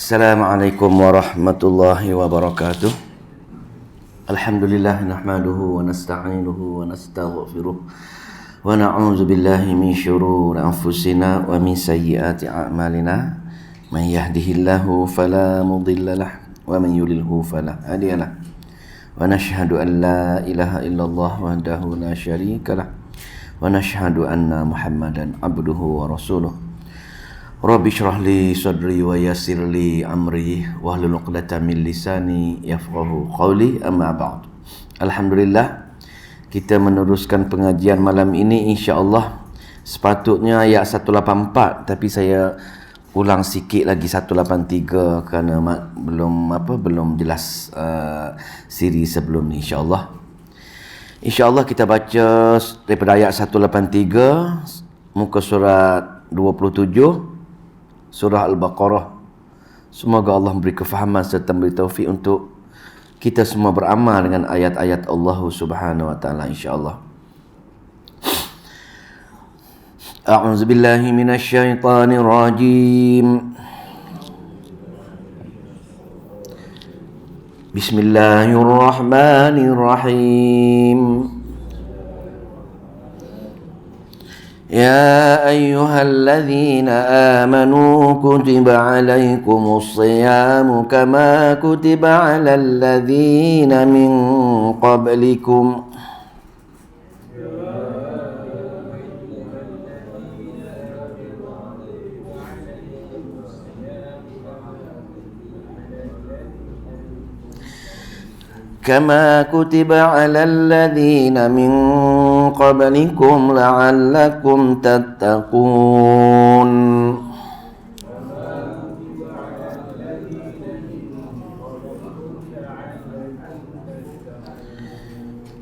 Assalamualaikum warahmatullahi wabarakatuh. Alhamdulillah nahmaduhu wa nasta'inuhu wa nastaghfiruh wa na'udzu billahi min syururi anfusina wa min sayyiati a'malina. Man yahdihillahu fala mudilla lahu wa man yudlilhu fala hadiya lahu. Wa nashhadu an la ilaha illallah wahdahu la syarika lahu wa nashhadu anna Muhammadan abduhu wa rasuluh. Rabbi syrah li sadri wa yassir li amri wahlul 'uqdatam min lisani yafqahu qawli, amma ba'd. Alhamdulillah, kita meneruskan pengajian malam ini insya-Allah. Sepatutnya ayat 184 tapi saya ulang sikit lagi 183 kerana belum jelas siri sebelum ni insya-Allah. Insya-Allah kita baca daripada ayat 183 muka surat 27 Surah Al-Baqarah. Semoga Allah memberi kefahaman serta memberi taufik untuk kita semua beramal dengan ayat-ayat Allah Subhanahu wa taala insya-Allah. A'udzu billahi minasy syaithanir rajim. Bismillahirrahmanirrahim. يا أيها الذين آمنوا كتب عليكم الصيام كما كتب على الذين من قبلكم كما كتب على الذين من قبلكم لعلكم تتقون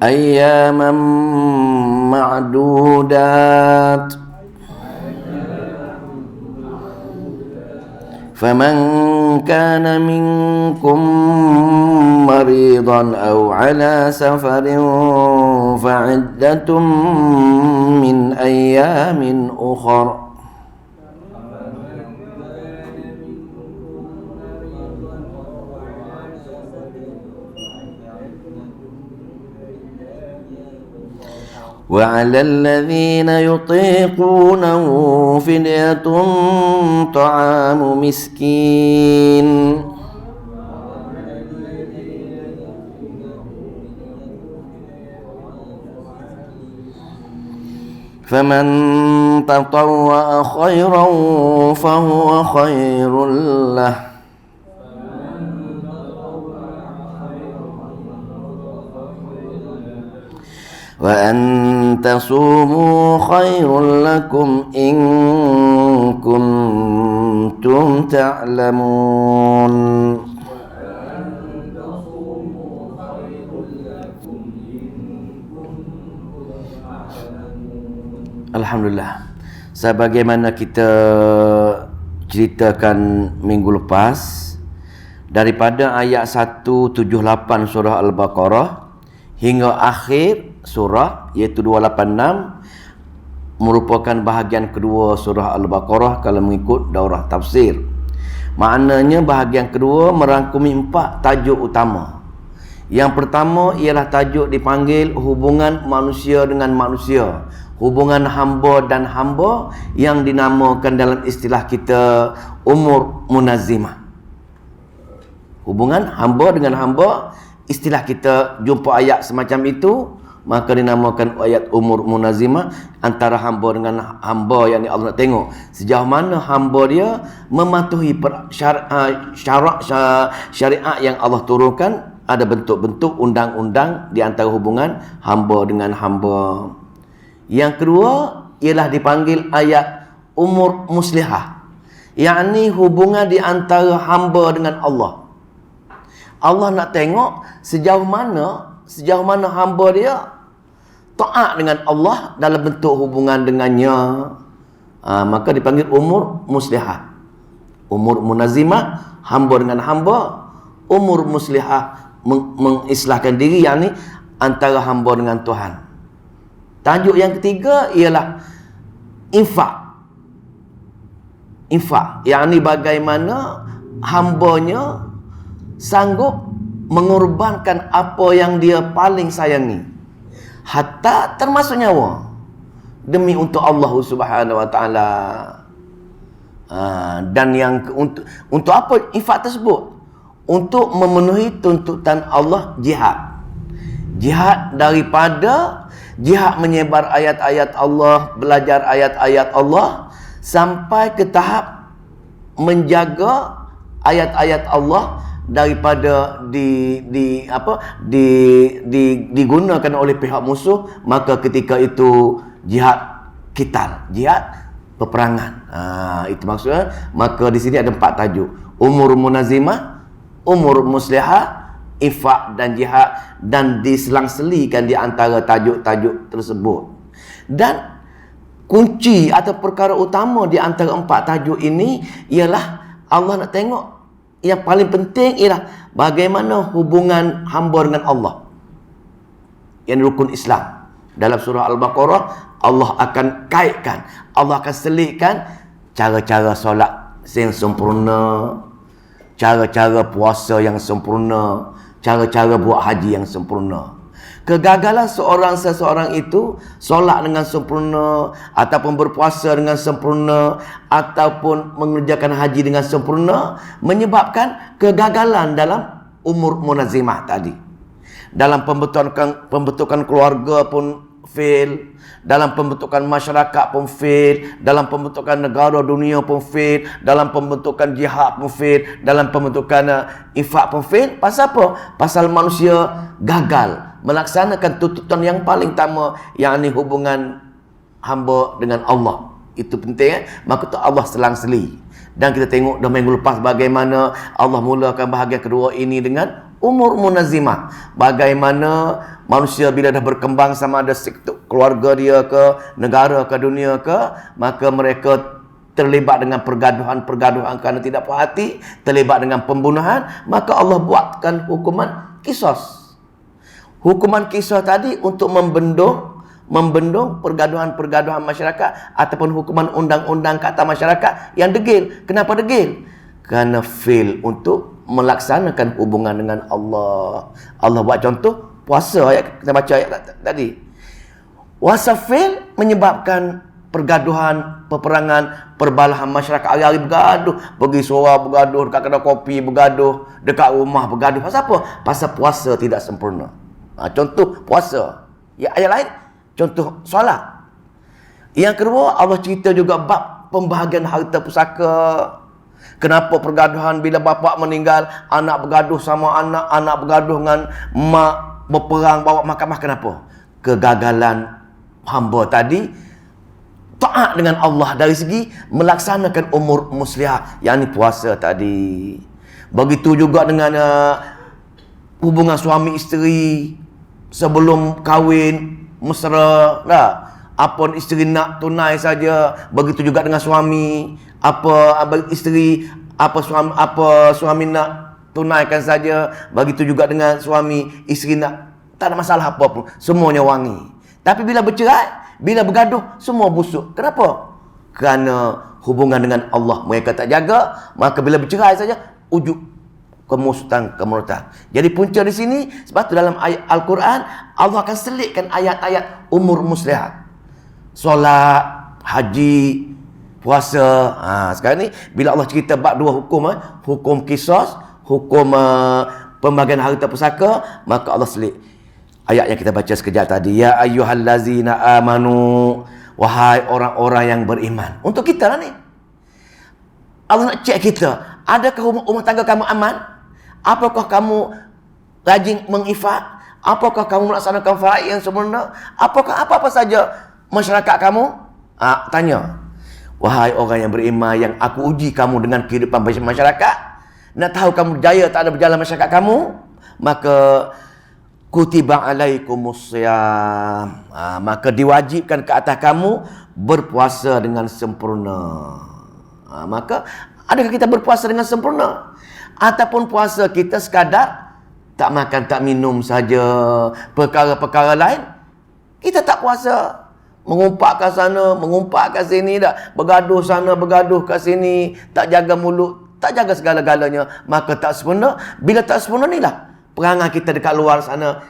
أياما معدودات فمن كان منكم مريضا أو على سفر فعدة من أيام أخر وعلى الذين يطيقونه فدية طعام مسكين فمن تطوع خيرا فهو خير له وأن تصوموا خير لكم إن كنتم تعلمون Alhamdulillah. Sebagaimana kita ceritakan minggu lepas, daripada ayat 178 surah Al-Baqarah hingga akhir surah iaitu 286 merupakan bahagian kedua surah Al-Baqarah kalau mengikut daurah tafsir. Maknanya bahagian kedua merangkumi 4 tajuk utama. Yang pertama ialah tajuk dipanggil hubungan manusia dengan manusia, hubungan hamba dan hamba yang dinamakan dalam istilah kita umur munazimah. Hubungan hamba dengan hamba, istilah kita jumpa ayat semacam itu, maka dinamakan ayat umur munazimah, antara hamba dengan hamba yang Allah nak tengok sejauh mana hamba dia mematuhi syariat yang Allah turunkan. Ada bentuk-bentuk undang-undang di antara hubungan hamba dengan hamba. Yang kedua ialah dipanggil ayat umur muslihah, yakni hubungan di antara hamba dengan Allah. Allah nak tengok sejauh mana hamba dia taat dengan Allah dalam bentuk hubungan dengannya. Maka dipanggil umur muslihah. Umur munazimah, hamba dengan hamba. Umur muslihah, mengislahkan diri, yakni antara hamba dengan Tuhan. Tajuk yang ketiga ialah infak. Infak, yakni bagaimana hambanya sanggup mengorbankan apa yang dia paling sayangi, hatta termasuk nyawa, demi untuk Allah Subhanahu wa taala. Dan yang untuk apa infak tersebut? Untuk memenuhi tuntutan Allah, jihad. Jihad daripada jihad menyebar ayat-ayat Allah, belajar ayat-ayat Allah sampai ke tahap menjaga ayat-ayat Allah daripada digunakan oleh pihak musuh. Maka ketika itu jihad qital, jihad peperangan. Itu maksudnya. Maka di sini ada 4 tajuk: umur munazimah, umur muslihah, infak dan jihad, dan diselang-selikan di antara tajuk-tajuk tersebut. Dan kunci atau perkara utama di antara 4 tajuk ini ialah Allah nak tengok, yang paling penting ialah bagaimana hubungan hamba dengan Allah, yang rukun Islam. Dalam surah Al-Baqarah, Allah akan kaitkan, Allah akan selitkan cara-cara solat yang sempurna, cara-cara puasa yang sempurna, cara-cara buat haji yang sempurna. Kegagalan seseorang itu solat dengan sempurna, ataupun berpuasa dengan sempurna, ataupun mengerjakan haji dengan sempurna, menyebabkan kegagalan dalam umur munazimah tadi. Dalam pembentukan keluarga pun fail, dalam pembentukan masyarakat pun fail, dalam pembentukan negara dunia pun fail, dalam pembentukan jihad pun fail, dalam pembentukan infak pun fail. Pasal apa? Pasal manusia gagal melaksanakan tuntutan yang paling utama, yakni hubungan hamba dengan Allah. Itu penting. Maka tu Allah selang-seli. Dan kita tengok dah minggu lepas bagaimana Allah mulakan bahagian kedua ini dengan umur munazimah. Bagaimana manusia bila dah berkembang, sama ada sektor keluarga dia ke, negara ke, dunia ke, maka mereka terlibat dengan pergaduhan kerana tidak puas hati, terlibat dengan pembunuhan, maka Allah buatkan hukuman kisos. Hukuman kisos tadi untuk membendung pergaduhan-pergaduhan masyarakat, ataupun hukuman undang-undang ke atas masyarakat yang degil. Kenapa degil? Kerana fail untuk melaksanakan hubungan dengan Allah. Allah buat contoh puasa, kita baca ayat tadi. Puasa fail menyebabkan pergaduhan, peperangan, perbalahan masyarakat. Hari-hari bergaduh, pergi suara bergaduh, dekat kedai kopi bergaduh, dekat rumah bergaduh. Pasal apa? Pasal puasa tidak sempurna. Contoh puasa. Ya, ayat lain contoh solat. Yang kedua, Allah cerita juga bab pembahagian harta pusaka. Kenapa pergaduhan bila bapa meninggal, anak bergaduh sama anak, anak bergaduh dengan mak, berperang bawa mahkamah. Kenapa? Kegagalan hamba tadi taat dengan Allah dari segi melaksanakan umur muslihah, yakni puasa tadi. Begitu juga dengan hubungan suami isteri sebelum kahwin mesra dah. Apa isteri nak tunai saja, begitu juga dengan suami. Apa isteri, apa suami nak tunaikan saja, begitu juga dengan suami. Isteri nak, tak ada masalah apa pun, semuanya wangi. Tapi bila bercerai, bila bergaduh, semua busuk. Kenapa? Kerana hubungan dengan Allah mereka tak jaga, maka bila bercerai saja ujub kemurutan. Jadi punca di sini, sebab tu dalam ayat Al-Quran Allah akan selitkan ayat-ayat umur muslihah. Solat, haji, puasa. Sekarang ni bila Allah cerita bab 2 hukum, hukum kisos, hukum pembagian harta pusaka, maka Allah selit. Ayat yang kita baca sekejap tadi, ya ayyuhallazina amanu, wahai orang-orang yang beriman. Untuk kita lah ni. Allah nak cek kita, adakah rumah tangga kamu aman? Apakah kamu rajin menginfak? Apakah kamu melaksanakan faraid yang sempurna? Apakah apa-apa saja masyarakat kamu? Tanya. Wahai orang yang beriman, yang aku uji kamu dengan kehidupan masyarakat, nak tahu kamu berjaya tak ada berjalan masyarakat kamu, maka kutiba alaikumusiyam, maka diwajibkan ke atas kamu berpuasa dengan sempurna. Maka adakah kita berpuasa dengan sempurna? Ataupun puasa kita sekadar tak makan, tak minum saja, perkara-perkara lain kita tak puasa, mengumpat kat sana, mengumpat kat sini, dah bergaduh sana, bergaduh kat sini, tak jaga mulut, tak jaga segala-galanya, maka tak sempurna. Bila tak sempurna ni lah perangai kita dekat luar sana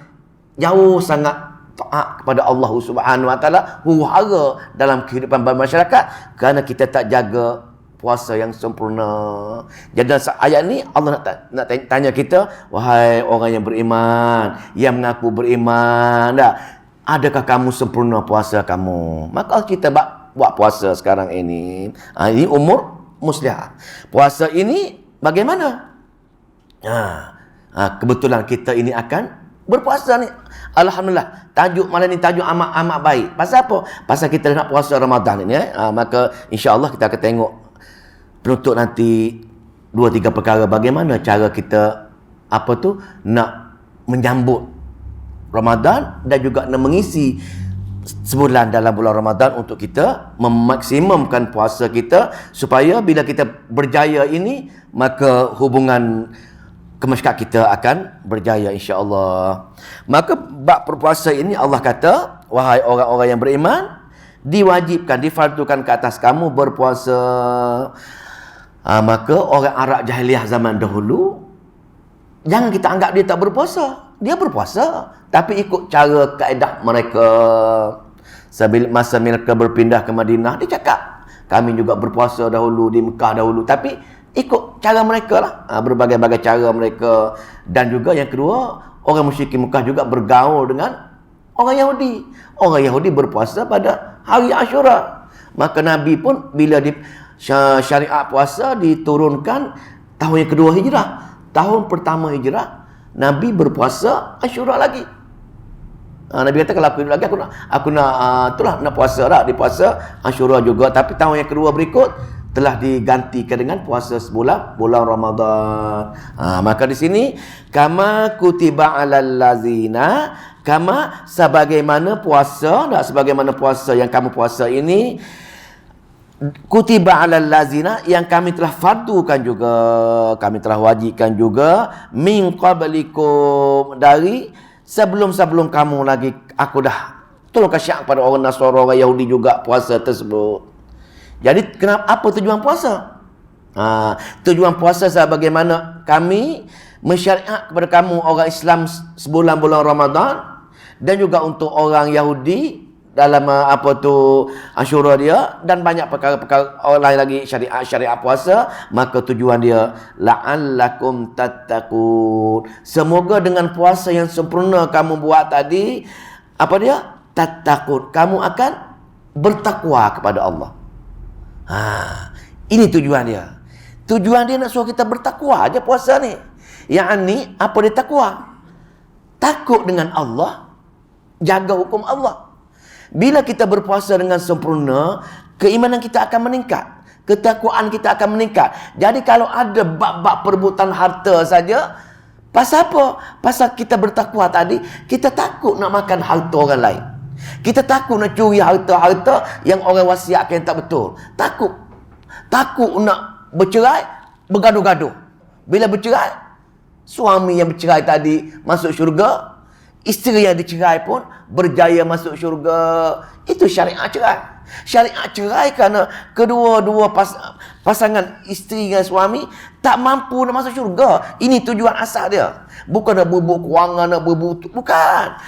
jauh sangat taat kepada Allah Subhanahu Wa Taala, huru-hara dalam kehidupan bermasyarakat kerana kita tak jaga puasa yang sempurna. Jadi dalam ayat ni Allah nak tanya kita, wahai orang yang beriman, yang mengaku beriman, adakah kamu sempurna puasa kamu? Maka kita buat puasa sekarang ini. Ini umur muslihat. Puasa ini bagaimana? Kebetulan kita ini akan berpuasa ni. Alhamdulillah. Tajuk malam ni tajuk amat baik. Pasal apa? Pasal kita nak puasa Ramadan ini. Maka insya-Allah kita akan tengok penutup nanti 2-3 perkara bagaimana cara kita nak menyambut Ramadan dan juga nak mengisi sebulan dalam bulan Ramadan untuk kita memaksimumkan puasa kita supaya bila kita berjaya ini maka hubungan kemasyarakat kita akan berjaya insya-Allah. Maka bab berpuasa ini Allah kata, wahai orang-orang yang beriman, diwajibkan, difardukan ke atas kamu berpuasa. Maka orang Arab jahiliah zaman dahulu, jangan kita anggap dia tak berpuasa. Dia berpuasa, tapi ikut cara kaedah mereka. Masa mereka berpindah ke Madinah, dia cakap, kami juga berpuasa dahulu di Mekah dahulu, tapi ikut cara mereka lah. Berbagai-bagai cara mereka. Dan juga yang kedua, orang musyrikin Mekah juga bergaul dengan orang Yahudi. Orang Yahudi berpuasa pada hari Ashura. Maka Nabi pun bila syariat puasa diturunkan tahun yang kedua Hijrah. Tahun pertama Hijrah, Nabi berpuasa Ashura lagi. Nabi kata, kalau aku hidup lagi, aku nak puasa lah. Dia puasa Ashura juga. Tapi tahun yang kedua berikut telah digantikan dengan puasa sebulan, bulan Ramadan. Maka di sini, kama kutiba alal lazina, kama sebagaimana puasa, sebagaimana puasa yang kamu puasa ini, kutiba alal lazina, yang kami telah fardukan juga, kami telah wajibkan juga, min qablikum, dari sebelum-sebelum kamu lagi. Aku dah turunkan syiar kepada orang Nasara, orang Yahudi juga puasa tersebut. Jadi apa tujuan puasa? Tujuan puasa sebagaimana kami mensyariat kepada kamu orang Islam sebulan bulan Ramadan, dan juga untuk orang Yahudi dalam Ashura dia, dan banyak perkara-perkara orang lain lagi syariat puasa. Maka tujuan dia la'allakum tattaqun, semoga dengan puasa yang sempurna kamu buat tadi, tattaqun, kamu akan bertakwa kepada Allah. Ini tujuan dia. Tujuan dia nak suruh kita bertakwa aja puasa ni. Yakni apa dia takwa? Takut dengan Allah, jaga hukum Allah. Bila kita berpuasa dengan sempurna, keimanan kita akan meningkat, ketakwaan kita akan meningkat. Jadi kalau ada bab-bab perebutan harta saja, pasal apa? Pasal kita bertakwa tadi, kita takut nak makan harta orang lain. Kita takut nak curi harta-harta yang orang wasiatkan yang tak betul. Takut nak bercerai, bergaduh-gaduh. Bila bercerai, suami yang bercerai tadi masuk syurga, isteri yang dicerai pun berjaya masuk syurga. Itu syariat cerai. Syariat cerai kerana kedua-dua pasangan isteri dan suami tak mampu nak masuk syurga. Ini tujuan asal dia. Bukan nak berbuk kewangan, nak berbuk,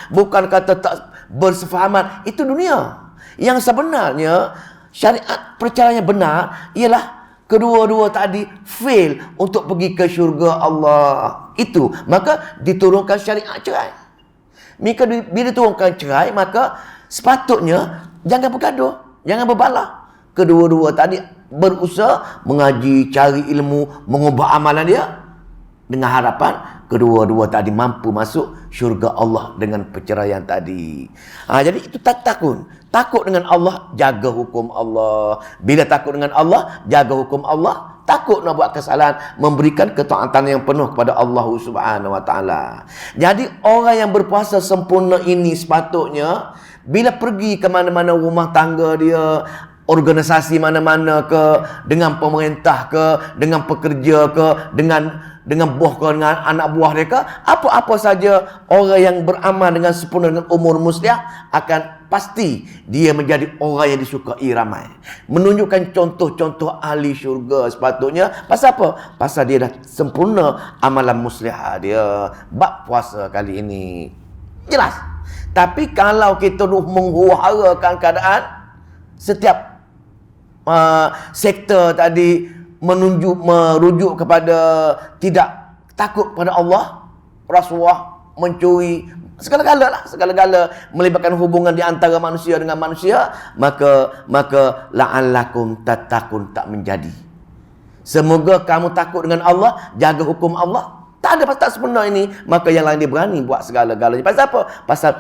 bukan kata tak bersefahaman. Itu dunia. Yang sebenarnya syariat percaranya benar ialah kedua-dua tadi fail untuk pergi ke syurga Allah. Itu maka diturunkan syariat cerai. Maka bila diturunkan cerai, maka sepatutnya jangan bergaduh, jangan berbalah. Kedua-dua tadi berusaha mengaji, cari ilmu, mengubah amalan dia dengan harapan kedua-dua tadi mampu masuk syurga Allah dengan perceraian tadi. Jadi itu takut. Takut dengan Allah, jaga hukum Allah. Bila takut dengan Allah, jaga hukum Allah, takut nak buat kesalahan, memberikan ketaatan yang penuh kepada Allah Subhanahu Wa Taala. Jadi orang yang berpuasa sempurna ini sepatutnya bila pergi ke mana-mana rumah tangga dia, organisasi mana-mana ke, dengan pemerintah ke, dengan pekerja ke, dengan buah ke, dengan anak buah dia ke, apa-apa saja orang yang beramal dengan sempurna dengan umur musliah akan pasti dia menjadi orang yang disukai ramai. Menunjukkan contoh-contoh ahli syurga sepatutnya. Pasal apa? Pasal dia dah sempurna amalan musliah dia. Bab puasa kali ini jelas. Tapi kalau kita menghura-harakan keadaan, setiap sektor tadi merujuk kepada tidak takut pada Allah, rasuah, mencuri, segala-gala melibatkan hubungan di antara manusia dengan manusia, maka la'allakum tattaqun tak menjadi. Semoga kamu takut dengan Allah, jaga hukum Allah. Tak ada pasal tak sempurna ini, maka yang lain dia berani buat segala-galanya. Pasal apa? Pasal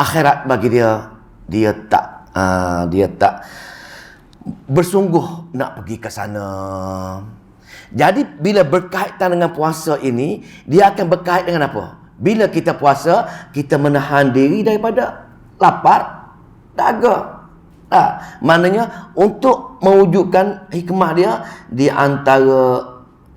akhirat bagi dia tak bersungguh nak pergi ke sana. Jadi bila berkaitan dengan puasa ini, dia akan berkait dengan apa? Bila kita puasa, kita menahan diri daripada lapar, dahaga. Maknanya untuk mewujudkan hikmah dia di antara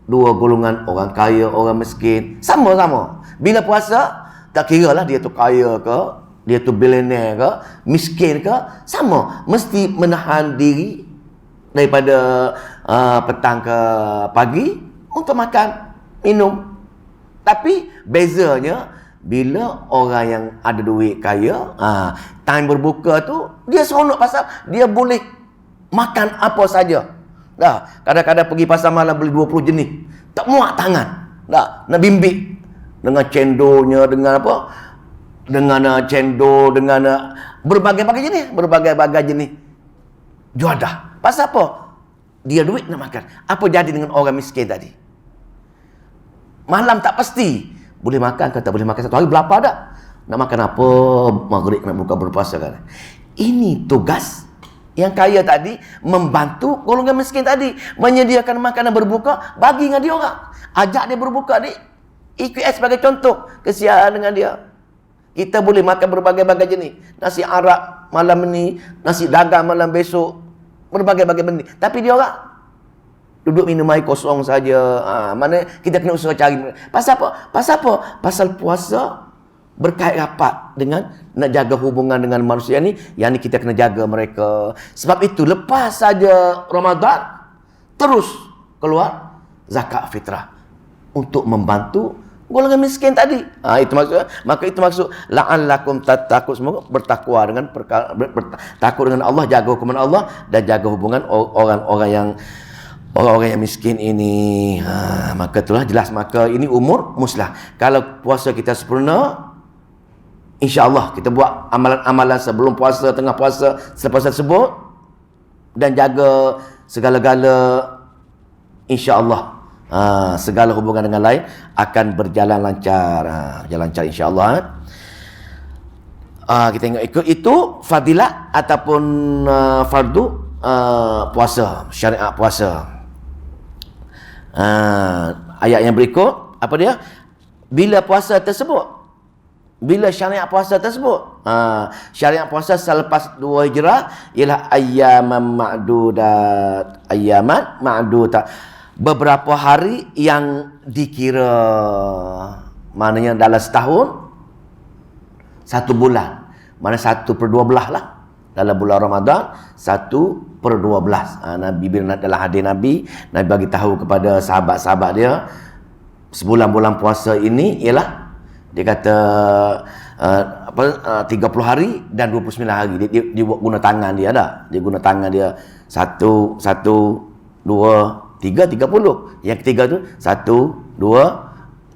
dua golongan, orang kaya, orang miskin, sama-sama. Bila puasa, tak kira lah dia tu kaya ke, dia tu billionaire ke, miskin ke, sama. Mesti menahan diri daripada petang ke pagi untuk makan, minum. Tapi bezanya, bila orang yang ada duit kaya, time berbuka tu, dia seronok pasal dia boleh makan apa saja. Kadang-kadang pergi pasar malam beli 20 jenis. Tak muat tangan. Nak bimbik. Dengan cendolnya, dengan apa? Dengan cendol, dengan berbagai-bagai jenis. Juadah. Pasal apa? Dia duit nak makan. Apa jadi dengan orang miskin tadi? Malam tak pasti. Boleh makan ke tak boleh makan satu hari, berapa dah? Nak makan apa? Maghrib nak buka berpuasa kan? Ini tugas yang kaya tadi, membantu golongan miskin tadi, menyediakan makanan berbuka bagi dengan dia orang. Ajak dia berbuka ni. EQS sebagai contoh, kesiaan dengan dia. Kita boleh makan berbagai-bagai jenis. Nasi Arab malam ni, nasi dagang malam besok, berbagai-bagai benda. Tapi dia orang duduk minum air kosong saja. Mana kita kena usaha cari. Pasal apa? Pasal puasa berkait rapat dengan nak jaga hubungan dengan manusia ni. Yang ni kita kena jaga mereka. Sebab itu lepas saja Ramadan, terus keluar zakat fitrah untuk membantu golongan miskin tadi. Itu maksudnya. Maka itu maksud la'allakum tattaqun, semoga bertakwa dengan takut dengan Allah, jaga hukuman Allah dan jaga hubungan orang-orang yang miskin ini. Maka itulah jelas, maka ini umur muslah. Kalau puasa kita sempurna, insya-Allah kita buat amalan-amalan sebelum puasa, tengah puasa, selepas tersebut, dan jaga segala-gala, insya-Allah segala hubungan dengan lain akan berjalan lancar. Jalan lancar insya-Allah. Kita tengok itu fadilat ataupun fardu puasa, syariat puasa. Ayat yang berikut, apa dia? Bila puasa tersebut, bila syariat puasa tersebut, syariat puasa selepas 2 Hijrah ialah ayyaman ma'dudat, beberapa hari yang dikira. Maknanya dalam setahun 1 bulan, mana 1/12 lah. Dalam bulan Ramadan 1/12. Nabi bila dalam hadis Nabi bagi tahu kepada sahabat-sahabat dia, sebulan bulan puasa ini ialah, dia kata 30 hari dan 29 hari. Dia guna tangan dia dah. Dia guna tangan dia 1, 2, 3, 30. Yang ketiga tu 1, 2,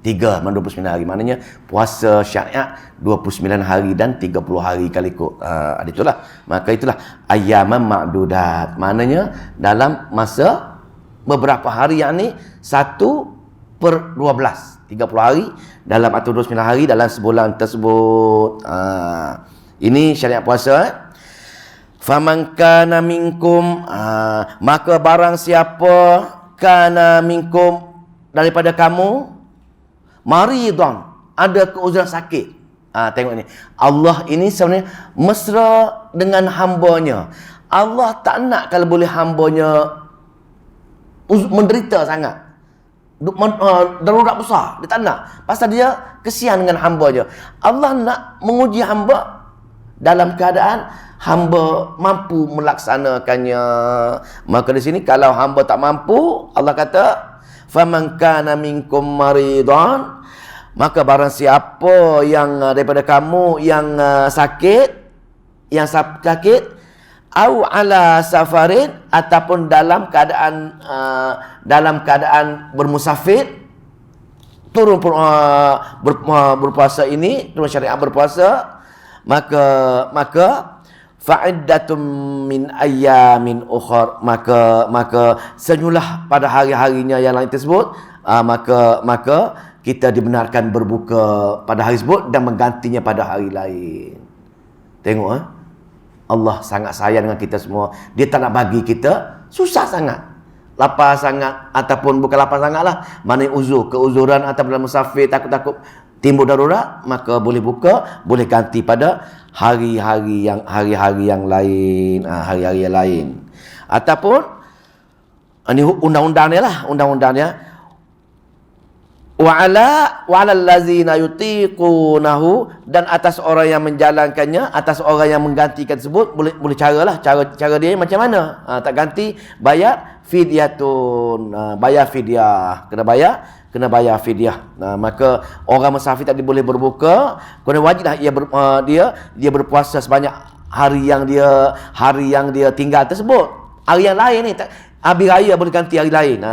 3, 29 hari. Maknanya puasa syariat 29 hari dan 30 hari kali ikut. Itulah. Maka itulah ayyaman ma'dudat. Maknanya dalam masa beberapa hari, yang ni 1/12. 30 hari dalam atau 29 hari dalam sebulan tersebut. Ini syariat puasa. Faman kana minkum, maka barang siapa kana minkum daripada kamu, maridon, ada keuzuran sakit. Tengok ni, Allah ini sebenarnya mesra dengan hambanya. Allah tak nak kalau boleh hambanya menderita sangat. Darurat besar. Dia tak nak. Pasal dia kesian dengan hambanya. Allah nak menguji hamba dalam keadaan hamba mampu melaksanakannya. Maka di sini kalau hamba tak mampu, Allah kata, "Faman kana minkum maridan", maka barang siapa yang daripada kamu yang sakit, au ala safarin, ataupun dalam keadaan bermusafir, turun berpuasa ini, turun syariat berpuasa, maka fa'iddatum min ayyamin ukhar, maka senyulah pada hari-harinya yang lain tersebut, maka kita dibenarkan berbuka pada hari tersebut dan menggantinya pada hari lain. Tengok Allah sangat sayang dengan kita semua. Dia tak nak bagi kita susah sangat, lapar sangat, ataupun bukan lapar sangat lah, mana keuzuran ataupun dalam musafir takut-takut timbul darurat, maka boleh buka, boleh ganti pada hari-hari yang lain, hari-hari yang lain. Ataupun ini undang-undangnya wa'ala allazina yutiqunahu, dan atas orang yang menjalankannya, atas orang yang menggantikan tersebut, boleh caralah, cara dia macam mana? Tak ganti, bayar fidyatun, bayar fidyah, kena bayar fidyah. Maka orang musafir tak boleh berbuka, kerana wajiblah dia berpuasa sebanyak hari yang dia tinggal tersebut. Hari yang lain ni habis raya boleh ganti hari lain.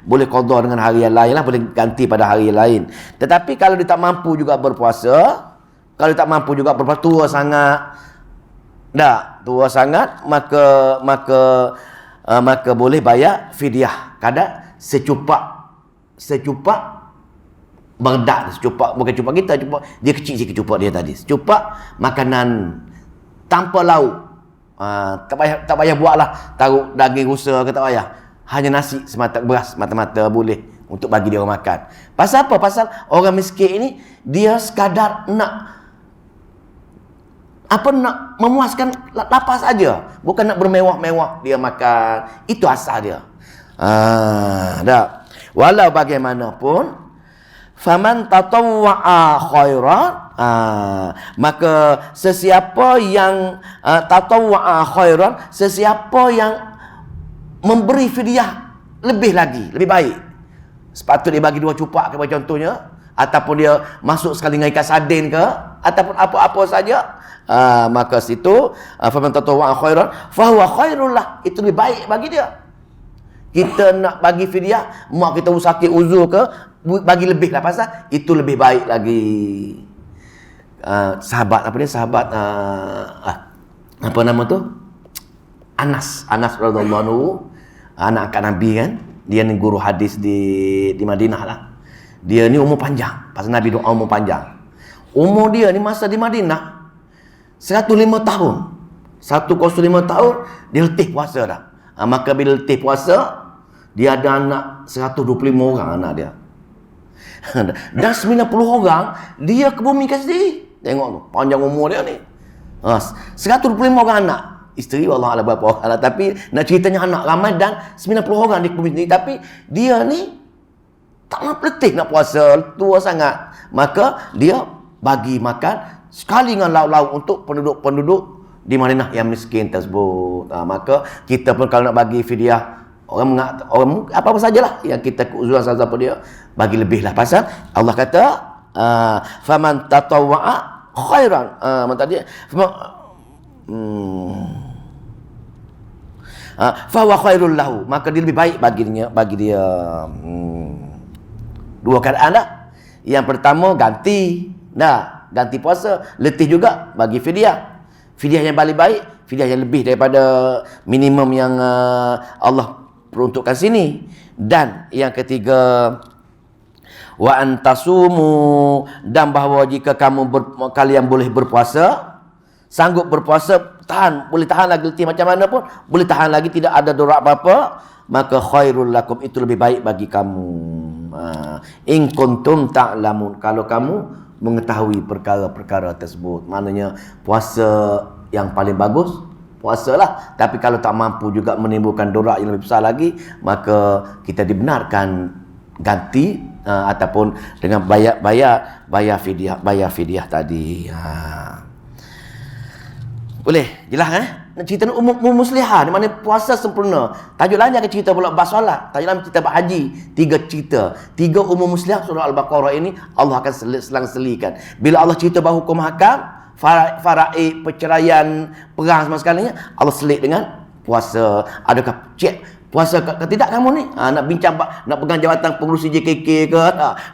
Boleh qada dengan hari yang lain lah, boleh ganti pada hari yang lain. Tetapi kalau dia tak mampu juga berpuasa, tua sangat, maka boleh bayar fidyah kadar secupak berdak, bukan cupak kita, dia kecil sikit cupak dia tadi. Secupak makanan tanpa lauk. Tak payah buatlah taruh daging rusa ke, tak payah. Hanya nasi semata, beras mata-mata boleh untuk bagi dia orang makan. Pasal apa? Pasal orang miskin ini dia sekadar nak memuaskan lapar saja, bukan nak bermewah-mewah dia makan. Itu asal dia. Walau bagaimanapun, faman tatawwa'a khairan, maka sesiapa yang tatawwa'a khairan, sesiapa yang memberi fidyah lebih baik. Sepatutnya dia bagi 2 cupak ke contohnya, ataupun dia masuk sekali dengan ikan sardin ke, ataupun apa-apa saja, maka situ faman tatawwa'a khairan fahuwa khairul lah, itu lebih baik bagi dia. Kita nak bagi fidyah, mak kita sakit uzur ke, bagi lebih lah, pasal itu lebih baik lagi. Sahabat apa nama tu, Anas radhiyallahu anhu, anak angkat Nabi kan, dia ni guru hadis di Madinah lah. Dia ni umur panjang, pasal Nabi doa umur panjang. Umur dia ni masa di Madinah 105 tahun. 105 tahun dia letih puasa dah. Maka bila letih puasa, dia ada anak 125 orang anak dia. Dan 90 orang dia kebumikan sendiri. Tengok tu, panjang umur dia ni. 125 orang anak. Isteri wallah ala berapa orang lah. Tapi nak ceritanya anak ramai dan 90 orang dia kebumikan sendiri. Tapi dia ni tak nak letih nak puasa, tua sangat. Maka dia bagi makan sekali dengan lauk-lauk untuk penduduk-penduduk di Madinah yang miskin tersebut. Maka kita pun kalau nak bagi fidyah, orang apa-apa sajalah yang kita keuzuran siapa dia, bagi lebih lah. Pasal Allah kata faman tatawwa'a khairan, tadi fahuwa khairul lahu, maka dia lebih baik bagi dia. Dua keadaan dah. Yang pertama ganti puasa, letih juga bagi fidyah. Fidyah yang paling baik, fidyah yang lebih daripada minimum yang Allah peruntukkan sini. Dan yang ketiga, wa antasumu, dan bahawa jika kalian boleh berpuasa, sanggup berpuasa, boleh tahan lagi letih macam mana pun, boleh tahan lagi, tidak ada darurat apa-apa, maka khairul lakum, itu lebih baik bagi kamu. In kuntum ta'lamun, kalau kamu mengetahui perkara-perkara tersebut. Maknanya puasa yang paling bagus puasalah. Tapi kalau tak mampu juga menimbulkan dorak yang lebih besar lagi, maka kita dibenarkan ganti ataupun dengan bayar fidyah tadi. Boleh? Jelas cerita ni umum muslihah, di mana puasa sempurna. Tajuk lain dia akan cerita pula bab solat, tajuk lain cerita bab haji. 3 cerita, 3 umum muslihah surah Al-Baqarah ini Allah akan selang-selikan. Bila Allah cerita bahawa hukum hakam, faraid, perceraian, perang semua sekalinya, Allah selit dengan puasa. Adakah cek puasa ke tidak kamu ni? Nak bincang, nak pegang jawatan pengurusi JKK ke?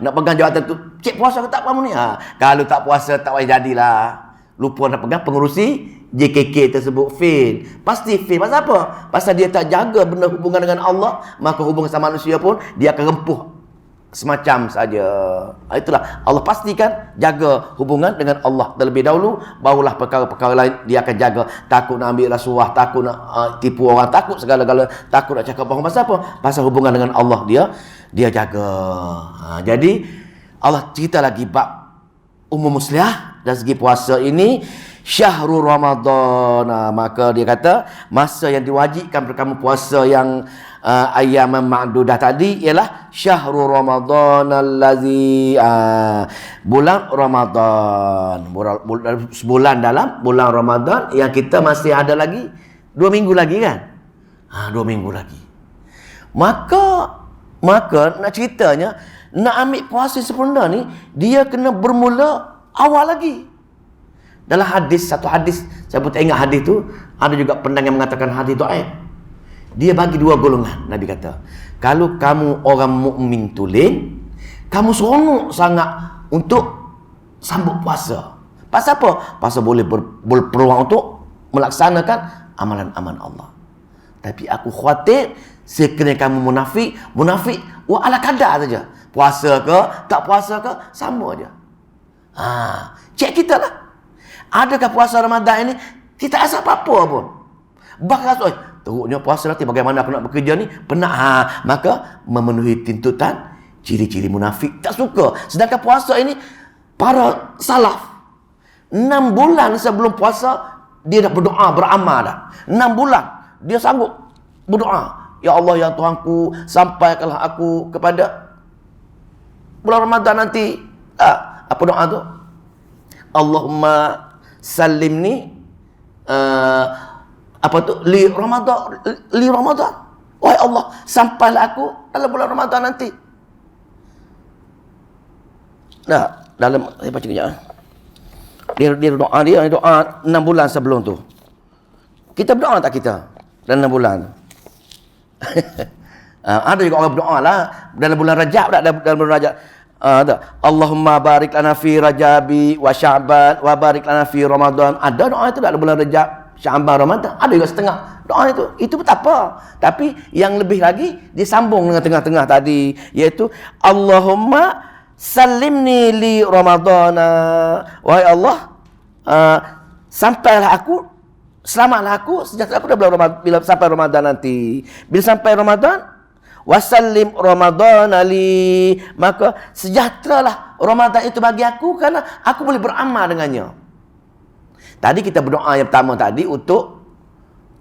Nak pegang jawatan tu, cek puasa ke tak kamu ni? Kalau tak puasa tak payah jadilah. Lupa nak pegang pengurusi JKK tersebut, fail. Pasti fail. Pasal apa? Pasal dia tak jaga benda hubungan dengan Allah, maka hubungan sama manusia pun dia akan rempuh semacam saja. Itulah Allah pastikan jaga hubungan dengan Allah terlebih dahulu, barulah perkara-perkara lain dia akan jaga. Takut nak ambil rasuah, takut nak tipu orang, takut segala-gala, takut nak cakap bohong. Pasal apa? Pasal hubungan dengan Allah dia jaga. Jadi Allah cerita lagi bab umum muslihah dari segi puasa ini, syahrul Ramadan. Maka dia kata masa yang diwajibkan kamu puasa yang ayyaman ma'dudah tadi ialah syahrul Ramadan allazi, bulan Ramadan, sebulan dalam bulan Ramadan yang kita masih ada lagi 2 minggu lagi kan. 2 minggu lagi. Maka nak ceritanya, nak ambil puasa sempurna ni, dia kena bermula awal lagi. Dalam hadis, satu hadis, saya pun tak ingat hadis tu, ada juga pendengar yang mengatakan hadis dhaif. Dia bagi 2 golongan. Nabi kata, kalau kamu orang mukmin tulen, kamu seronok sangat untuk sambut puasa. Pasal apa? Pasal boleh berpeluang untuk melaksanakan amalan-amalan Allah. Tapi aku khawatir sekiranya kamu munafik ala kadar saja. Puasa ke, tak puasa ke, sama aja. Cek kita lah. Adakah puasa Ramadan ini kita rasa apa-apa pun? Bahkan teruknya puasa nanti bagaimana aku nak bekerja ni, penat. Maka memenuhi tuntutan ciri-ciri munafik, tak suka. Sedangkan puasa ini para salaf 6 bulan sebelum puasa dia dah berdoa, beramal dah. 6 bulan dia sanggup berdoa, ya Allah, ya Tuhanku, sampaikanlah aku kepada bulan Ramadan nanti. Apa doa tu? Allahumma salimni li Ramadan. Wahai Allah, sampailah aku dalam bulan Ramadan nanti. Dalam saya baca kejap. Dia doa 6 bulan sebelum tu. Kita berdoa tak kita dalam 6 bulan? Ada juga orang berdoa lah dalam bulan Rajab, dalam bulan Rajab. Allahumma barik lana fi Rajabi wa Sya'ban wa barik lana fi Ramadan. Ada doa itu dalam bulan Rajab, Sya'ban, Ramadan. Ada juga setengah doa itu. Itu pun tak apa. Tapi yang lebih lagi disambung dengan tengah-tengah tadi, iaitu Allahumma salimni li Ramadan. Wahai Allah, sampailah aku, selamatlah aku, sejahtera aku dah bila sampai Ramadan nanti. Bila sampai Ramadan, wasallim Ramadan ali, maka sejahteralah Ramadan itu bagi aku kerana aku boleh beramal dengannya. Tadi kita berdoa yang pertama tadi untuk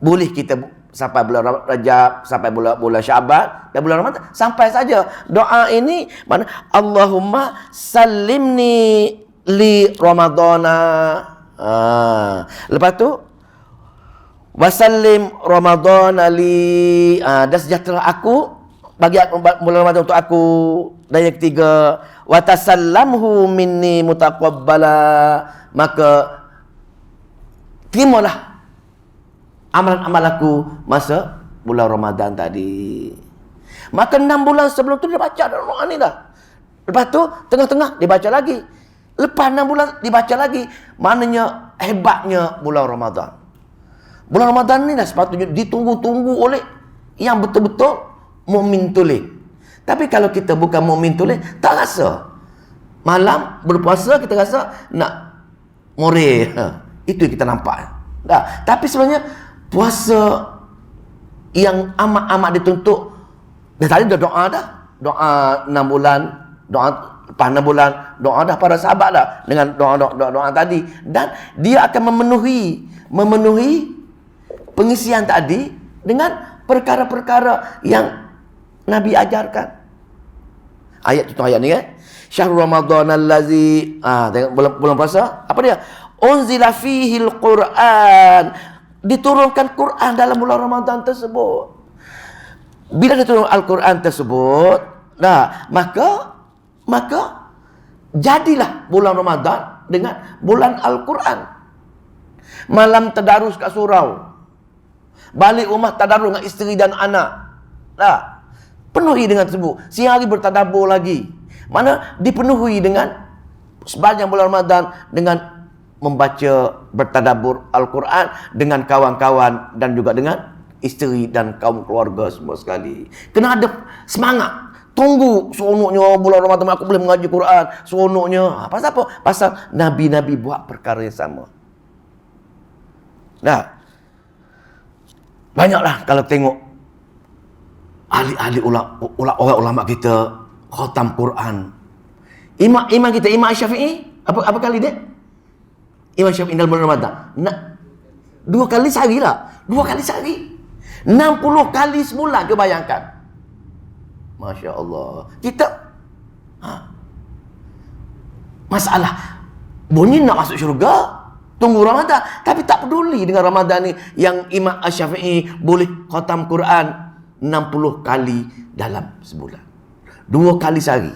boleh kita sampai bulan Rajab, sampai bulan Syaban dan bulan Ramadan, sampai saja. Doa ini mana Allahumma salimni li Ramadana. Lepas tu wasallim Ramadan ali, dan sejahtera aku bagi bulan Ramadan untuk aku. Dan yang ketiga, wa tasallamhu minni mutaqabbala, maka terimalah amalan-amal aku masa bulan Ramadan tadi. Maka 6 bulan sebelum tu dia baca doa ni dah. Lepas tu tengah-tengah dia baca lagi. Lepas 6 bulan dibaca lagi. Maknanya hebatnya bulan Ramadan. Bulan Ramadan ni dah sepatutnya ditunggu-tunggu oleh yang betul-betul mukmin tulen. Tapi kalau kita bukan mukmin tulen, tak rasa. Malam berpuasa kita rasa nak more. Itu yang kita nampak. Tapi sebenarnya puasa yang amat-amat dituntut. Dah tadi dah doa dah. Doa 6 bulan, doa lepas 6 bulan, doa dah para sahabat dah dengan doa tadi. Dan dia akan memenuhi pengisian tadi dengan perkara-perkara yang Nabi ajarkan. Ayat itu ayat ni kan. Syahrul Ramadan allazi tengok bulan puasa. Apa dia? Unzila fihil Quran. Diturunkan Quran dalam bulan Ramadan tersebut. Bila diturunkan Al-Quran tersebut, maka jadilah bulan Ramadan dengan bulan Al-Quran. Malam tadarus kat surau. Balik rumah tadarus dengan isteri dan anak. Penuhi dengan tersebut. Siang hari bertadabbur lagi. Mana dipenuhi dengan sepanjang bulan Ramadan dengan membaca bertadabbur Al-Quran dengan kawan-kawan dan juga dengan isteri dan kaum keluarga semua sekali. Kena ada semangat. Tunggu seronoknya bulan Ramadan aku boleh mengaji Quran. Seronoknya. Pasal apa? Pasal Nabi-Nabi buat perkara yang sama. Banyaklah kalau tengok ahli-ahli ulama kita khatam Quran. Imam kita, Imam Syafi'i, apa kali dia? Imam Syafi'i dalam bulan Ramadan. 2 kali sehari lah. 2 kali sehari. 60 kali sebulan. Cuba bayangkan. Masya Allah. Kita masalah bunyi nak masuk syurga, tunggu Ramadan. Tapi tak peduli dengan Ramadan ni. Yang Imam Syafi'i boleh khatam Quran 60 kali dalam sebulan. 2 kali sehari.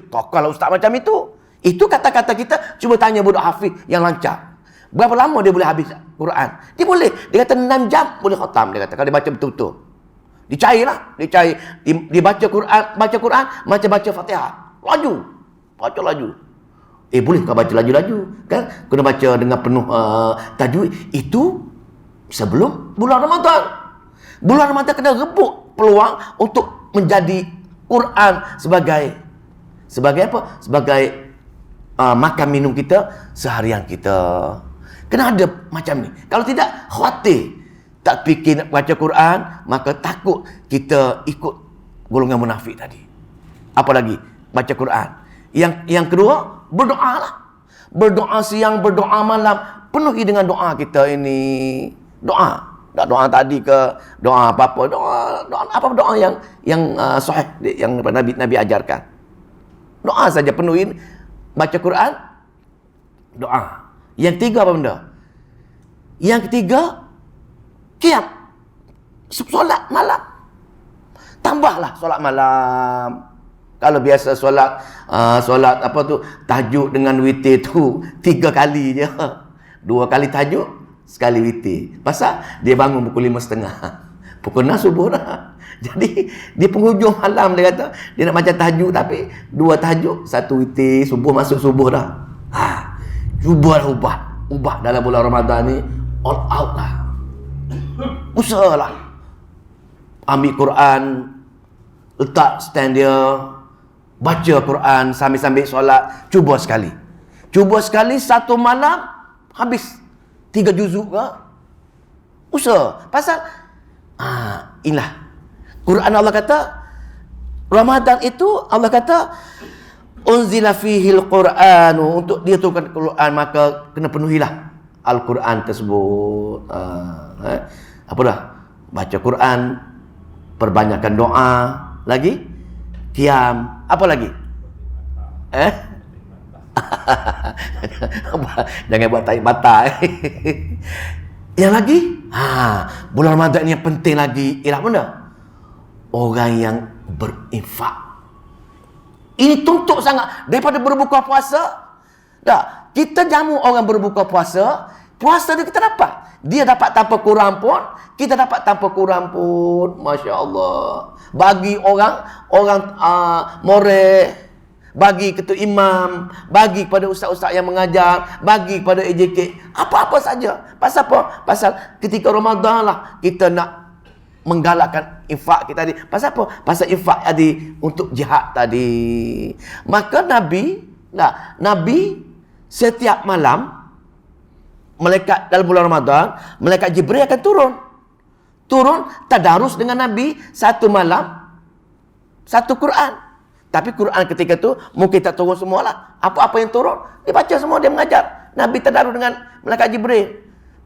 Kalau ustaz macam itu. Itu kata-kata kita. Cuba tanya budak hafiz yang lancar. Berapa lama dia boleh habis Quran? Dia boleh. Dia kata 6 jam boleh khatam. Dia kata kalau dia baca betul-betul. Dicairlah. Dia baca Quran. Baca Quran. Macam baca Fatihah. Laju. Baca laju. Boleh kau baca laju-laju. Kan? Kena baca dengan penuh tajwid. Itu sebelum bulan Ramadan. Bulan Ramadan kena rebut peluang untuk menjadi Quran sebagai apa? Sebagai makan minum kita seharian kita. Kena ada macam ni. Kalau tidak, khawatir tak fikir nak baca Quran, maka takut kita ikut golongan munafik tadi. Apa lagi? Baca Quran. Yang kedua, berdoa lah. Berdoa siang, berdoa malam. Penuhi dengan doa kita ini. Doa. Tak doa tadi ke doa apa-apa. Doa apa doa yang sahih yang Nabi ajarkan. Doa saja penuhi. Baca Quran, doa. Yang ketiga apa benda? Yang ketiga, qiyam. Solat malam. Tambahlah solat malam. Kalau biasa solat apa tu, tahajud dengan witir tu 3 kali je. 2 kali tahajud, sekali witir. Pasal dia bangun pukul 5.30. Pukul 6 subuh dah. Jadi di penghujung malam dia kata dia nak baca tahajud, tapi 2 tahajud, 1 witir, subuh masuk subuh dah. Ubah dalam bulan Ramadan ni all out lah. Usahalah. Ambil Quran, letak stand dia, baca Quran sambil-sambil solat. Cuba sekali 1 malam habis 3 juzuk ke. Usaha. Pasal inilah Quran. Allah kata Ramadan itu Allah kata unzila fihil Quran. Untuk dia turunkan Quran, maka kena penuhilah Al-Quran tersebut. Apa dah? Baca Quran, perbanyakkan doa, lagi qiyam, apa lagi? Jangan buat tarik mata. Yang lagi, bulan Ramadan ni yang penting lagi ialah mana? Orang yang berinfak. Ini tuntut sangat daripada berbuka puasa. Kita jamu orang berbuka puasa. Puasa dia kita dapat. Dia dapat tanpa kurang pun, kita dapat tanpa kurang pun. Masya Allah. Bagi orang moreh, bagi ketua imam, bagi kepada ustaz-ustaz yang mengajar, bagi kepada AJK, apa-apa saja. Pasal apa? Pasal ketika Ramadan lah kita nak menggalakkan infak kita tadi. Pasal apa? Pasal infak tadi untuk jihad tadi. Maka Nabi setiap malam, malaikat dalam bulan Ramadan, malaikat Jibril akan turun tadarus dengan Nabi 1 malam 1 Quran. Tapi Quran ketika tu mungkin tak turun semualah. Apa-apa yang turun dibaca semua, dia mengajar. Nabi tadarus dengan malaikat Jibril.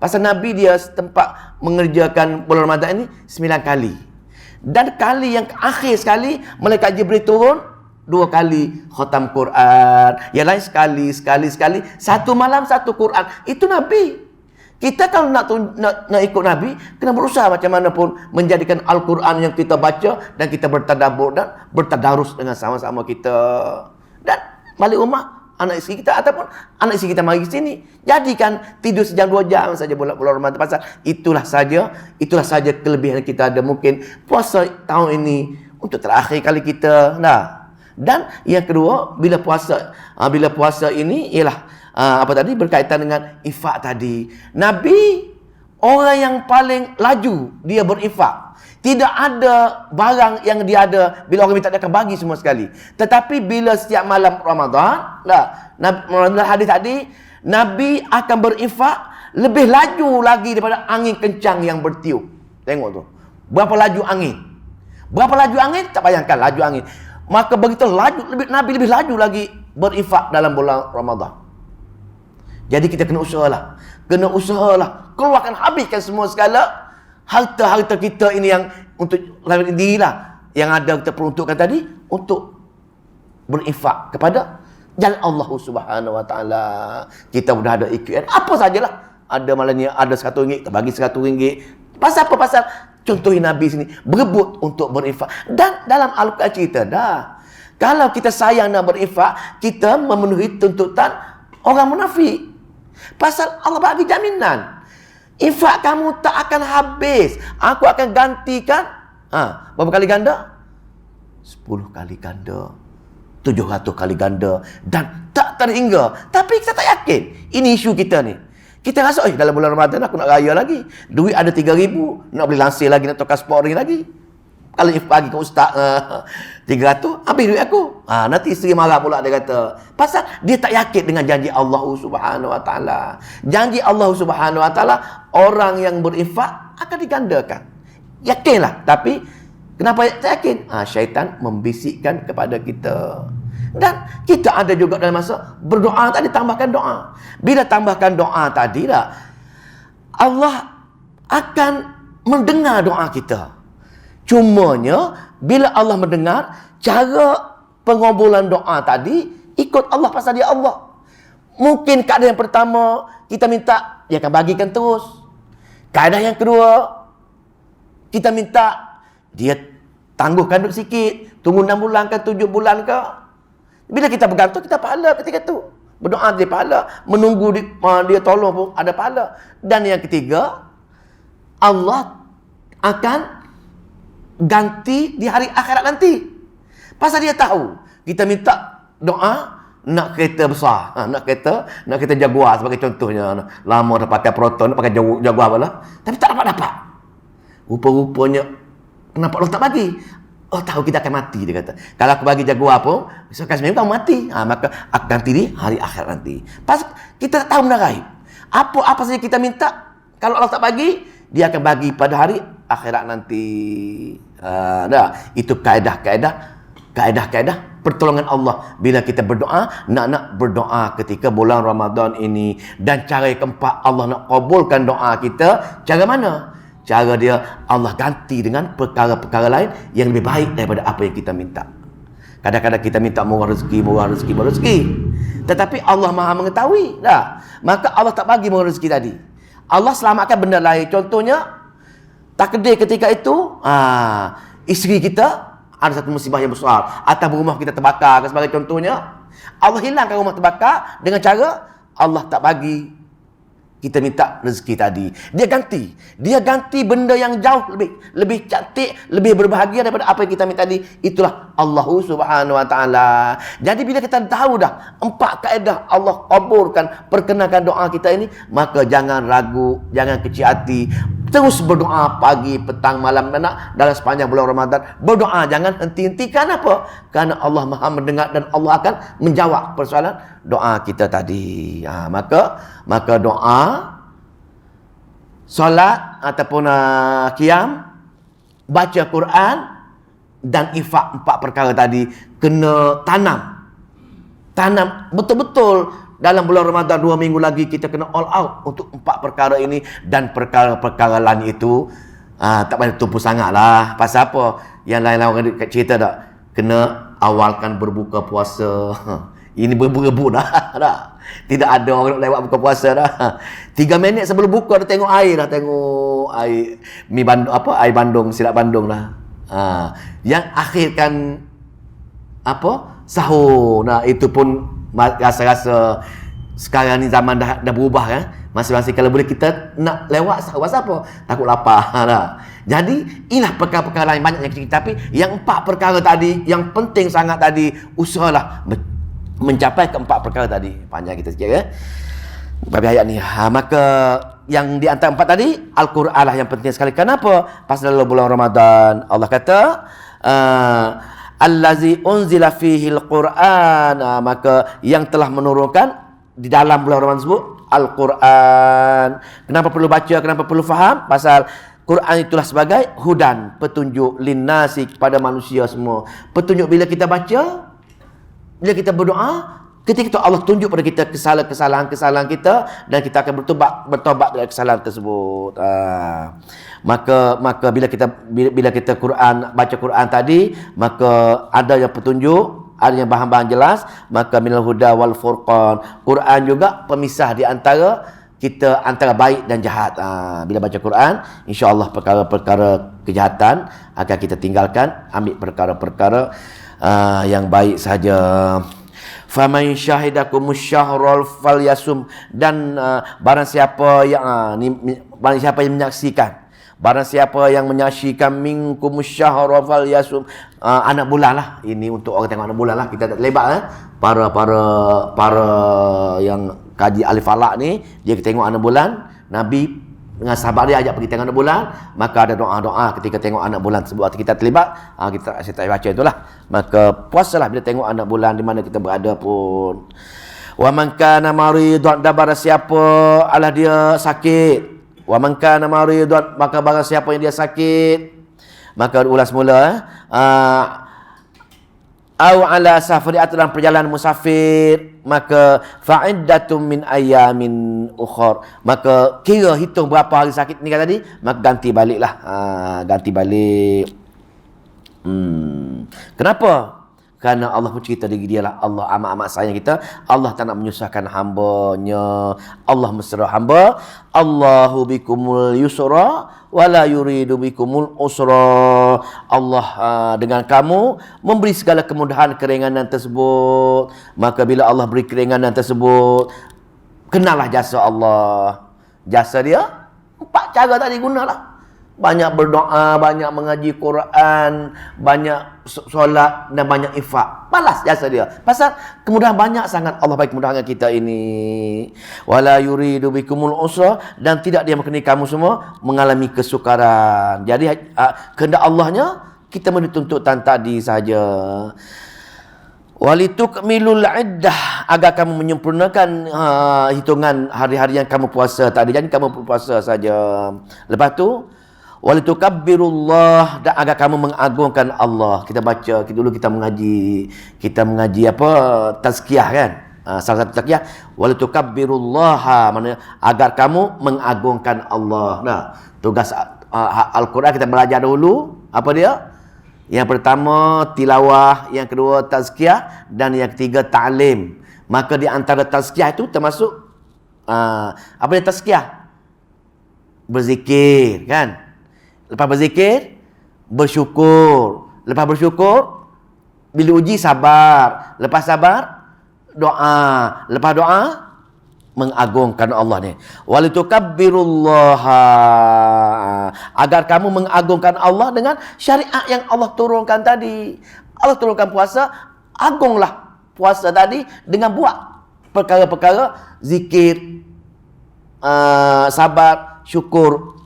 Pasal Nabi dia tempat mengerjakan bulan Ramadan ini 9 kali. Dan kali yang akhir sekali, malaikat Jibril turun 2 kali khatam Quran. Yang lain sekali. Satu malam satu Quran. Itu Nabi. Kita kalau nak ikut Nabi, kena berusaha macam mana pun menjadikan Al-Quran yang kita baca dan kita bertadabbur dan bertadarus dengan sama-sama kita. Dan balik rumah, anak isteri kita ataupun anak isteri kita mari ke sini, jadikan tidur sejam 2 jam saja bulan Ramadan. Pasal itulah saja kelebihan kita ada. Mungkin puasa tahun ini untuk terakhir kali kita. Nah, dan yang kedua, bila puasa ini ialah berkaitan dengan infak tadi. Nabi orang yang paling laju dia berinfak. Tidak ada barang yang dia ada bila orang minta dia akan bagi semua sekali. Tetapi bila setiap malam Ramadan, dalam hadis tadi, Nabi akan berinfak lebih laju lagi daripada angin kencang yang bertiup. Tengok tu. Berapa laju angin? Tak bayangkan laju angin. Maka begitu laju, Nabi lebih laju lagi berinfak dalam bulan Ramadan. Jadi kita kena usahalah. Keluarkan, habiskan semua segala harta-harta kita ini yang untuk lain dirilah yang ada kita peruntukkan tadi untuk berinfak kepada jalan Allah Subhanahu Wa Taala. Kita sudah ada IKN apa sajalah. Ada malangnya ada RM100, kita bagi RM100. Pasal apa? Pasal contohi Nabi sini berebut untuk berinfak. Dan dalam Al-Quran cerita dah, kalau kita sayang nak berinfak, kita memenuhi tuntutan orang munafik. Pasal Allah bagi jaminan, infak kamu tak akan habis. Aku akan gantikan. Berapa kali ganda? 10 kali ganda, 700 kali ganda, dan tak terhingga. Tapi kita tak yakin. Ini isu kita ni. Kita rasa, dalam bulan Ramadan aku nak raya lagi. Duit ada 3,000, nak beli lansir lagi, nak tukar sport ring lagi. Kalau bagi ke ustaz 300, habis duit aku. Nanti isteri marah pula, dia kata. Pasal dia tak yakin dengan janji Allah Subhanahu Wa Taala. Janji Allah Subhanahu Wa Taala, orang yang berinfak akan digandakan. Yakinlah. Tapi kenapa tak yakin? Syaitan membisikkan kepada kita. Dan kita ada juga dalam masa berdoa tadi, tambahkan doa. Bila tambahkan doa tadi dah, Allah akan mendengar doa kita. Cumanya bila Allah mendengar, cara pengabulan doa tadi ikut Allah pasal dia Allah. Mungkin keadaan yang pertama kita minta, dia akan bagikan terus. Keadaan yang kedua kita minta, dia tangguhkan dulu sikit, tunggu 6 bulan ke 7 bulan ke. Bila kita bergantung, kita pahala ketika tu. Berdoa dia pahala, menunggu dia tolong pun ada pahala. Dan yang ketiga, Allah akan ganti di hari akhirat nanti. Pasal dia tahu kita minta doa nak kereta besar, nak kereta Jaguar sebagai contohnya. Lama dah pakai Proton, nak pakai Jaguar pula, tapi tak dapat. Rupa-rupanya kenapa Allah tak bagi? Oh, tahu kita akan mati, dia kata. Kalau aku bagi Jaguar pun, sekarang kamu mati. Maka aku ganti di hari akhirat nanti. Pasal kita tak tahu benda gaib. Apa saja kita minta, kalau Allah tak bagi, dia akan bagi pada hari akhirat nanti. Itu kaedah pertolongan Allah bila kita berdoa, nak berdoa ketika bulan Ramadan ini. Dan cara yang keempat, Allah nak kabulkan doa kita, cara mana? Cara dia, Allah ganti dengan perkara-perkara lain yang lebih baik daripada apa yang kita minta. Kadang-kadang kita minta murah rezeki. Tetapi Allah Maha mengetahui. Maka Allah tak bagi murah rezeki tadi. Allah selamatkan benda lain. Contohnya, takdir ketika itu, isteri kita ada satu musibah yang besar, atau rumah kita terbakar sebagai contohnya. Allah hilangkan rumah terbakar dengan cara Allah tak bagi kita minta rezeki tadi. Dia ganti benda yang jauh lebih cantik, lebih berbahagia daripada apa yang kita minta tadi. Itulah Allah Subhanahu Wa Taala. Jadi bila kita tahu dah 4 kaedah Allah kabulkan, perkenankan doa kita ini, maka jangan ragu, jangan kecil hati. Terus berdoa pagi, petang, malam, dan dalam sepanjang bulan Ramadan. Berdoa, jangan henti-hentikan. Apa? Karena Allah Maha mendengar dan Allah akan menjawab persoalan doa kita tadi. Maka doa, solat ataupun qiyam, baca Quran dan infak, 4 perkara tadi kena tanam betul-betul dalam bulan Ramadan 2 minggu lagi kita kena all out untuk 4 perkara ini, dan perkara-perkara lain itu tak payah tumpu sangat lah. Pasal apa? Yang lain-lain orang cerita tak? Kena awalkan berbuka puasa. Ini berbu-rebu dah. Tidak ada orang nak lewat buka puasa dah. 3 minit sebelum buka dah tengok air dah. Tengok air mi Bandung, air Bandung, sirap Bandung dah. Yang akhirkan sahur. Nah, itu pun rasa-rasa sekarang ni zaman dah berubah kan. Masing-masing kalau boleh kita nak lewat sahur. Pasal apa? Takut lapar dah. Jadi inilah perkara-perkara lain banyak yang kecil, tapi yang 4 perkara tadi yang penting sangat tadi, usahalah mencapai ke 4 perkara tadi. Panjang kita sikit ya. Bagi ayat ni. Maka yang di antara 4 tadi, Al-Quran lah yang penting sekali. Kenapa? Pasal dalam bulan Ramadan Allah kata allazi unzila fihi al-Quran, maka yang telah menurunkan di dalam bulan Ramadan tersebut Al-Quran. Kenapa perlu baca? Kenapa perlu faham? Pasal Quran itulah sebagai hudan, petunjuk linnasi, kepada manusia semua. Petunjuk bila kita baca, bila kita berdoa, ketika itu Allah tunjuk pada kita kesalahan-kesalahan kita, dan kita akan bertobat dari kesalahan tersebut. Maka bila kita baca Quran tadi, maka ada yang petunjuk, ada yang bahan-bahan jelas, maka minal huda wal furqan. Quran juga pemisah di antara kita, antara baik dan jahat. Bila baca Quran, insya-Allah perkara-perkara kejahatan akan kita tinggalkan, ambil perkara-perkara yang baik saja. Faman syahidakumus syahral falyasum, dan barang siapa yang menyaksikan, barang siapa yang menyaksikan minkumus syahral falyasum, anak bulan lah. Ini untuk orang tengok anak bulan lah. Kita tak terlibat para yang kaji alif falak ni, dia tengok anak bulan. Nabi dengan sahabat dia ajak pergi tengok anak bulan, maka ada doa-doa ketika tengok anak bulan tersebut. Kita terlibat, saya tak baca itulah. Maka puasalah bila tengok anak bulan di mana kita berada pun. Wa man kana maridan, barang siapa alah dia sakit. Wa man kana maridan, maka barang siapa yang dia sakit, maka ulas mula au ala safari, atau dalam perjalanan musafir, maka fa'iddatum min ayamin ukhar, maka kira hitung berapa hari sakit ni tadi, maka ganti baliklah. Ganti balik. Kenapa? Kerana Allah pun cerita diri dia lah. Allah amat-amat sayang kita. Allah tak nak menyusahkan hamba-Nya. Allah mesra hamba. Allahu bikumul yusra wala yuridu bikumul usra. Allah dengan kamu memberi segala kemudahan, keringanan tersebut. Maka bila Allah beri keringanan tersebut, kenallah jasa Allah. Jasa dia 4 cara tadi gunalah. Banyak berdoa, banyak mengaji Quran, banyak solat, dan banyak infak. Balas jasa dia. Pasal kemudahan banyak sangat Allah bagi kemudahan kita ini. Wala yuridu bikumul usra, dan tidak dia mengenai kamu semua mengalami kesukaran. Jadi kehendak Allahnya kita menuntutkan tadi saja. Walitukmilul iddah, agar kamu menyempurnakan hitungan hari-hari yang kamu puasa tadi. Jadi kamu puasa saja. Lepas tu walitukabbirullah, dan agar kamu mengagungkan Allah. Kita baca, dulu kita mengaji tazkiyah kan. Salah satu tazkiyah walitukabbirullah, maknanya agar kamu mengagungkan Allah. Nah, tugas Al-Quran kita belajar dulu. Apa dia? Yang pertama tilawah, yang kedua tazkiyah, dan yang ketiga ta'lim. Maka di antara tazkiyah itu termasuk apa dia tazkiyah? Berzikir kan? Lepas berzikir, bersyukur. Lepas bersyukur, bila uji sabar. Lepas sabar, doa. Lepas doa, mengagungkan Allah ni. Walitukabbirullaha, agar kamu mengagungkan Allah dengan syariat yang Allah turunkan tadi. Allah turunkan puasa, agunglah puasa tadi dengan buat perkara-perkara zikir, sabar, syukur,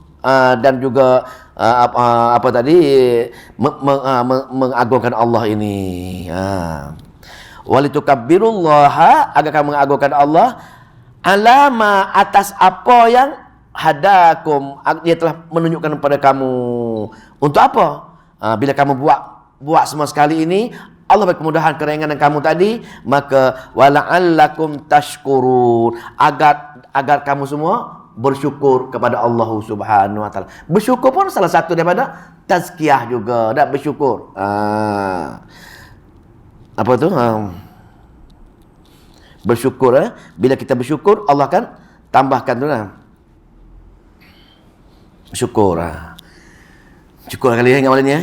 dan juga mengagungkan Allah ini. Walitukabbirullaha, agar kamu mengagungkan Allah alama, atas apa yang hadakum, dia telah menunjukkan kepada kamu. Untuk apa? Bila kamu buat semua sekali ini, Allah bagi kemudahan keringanan kamu tadi, maka wala'allakum tashkurun, agar kamu semua bersyukur kepada Allah Subhanahu wa taala. Bersyukur pun salah satu daripada tazkiyah juga, dak bersyukur. Apa tu? Bersyukur, bila kita bersyukur Allah akan tambahkan tu lah. Syukur. Syukur kali ingat malam ni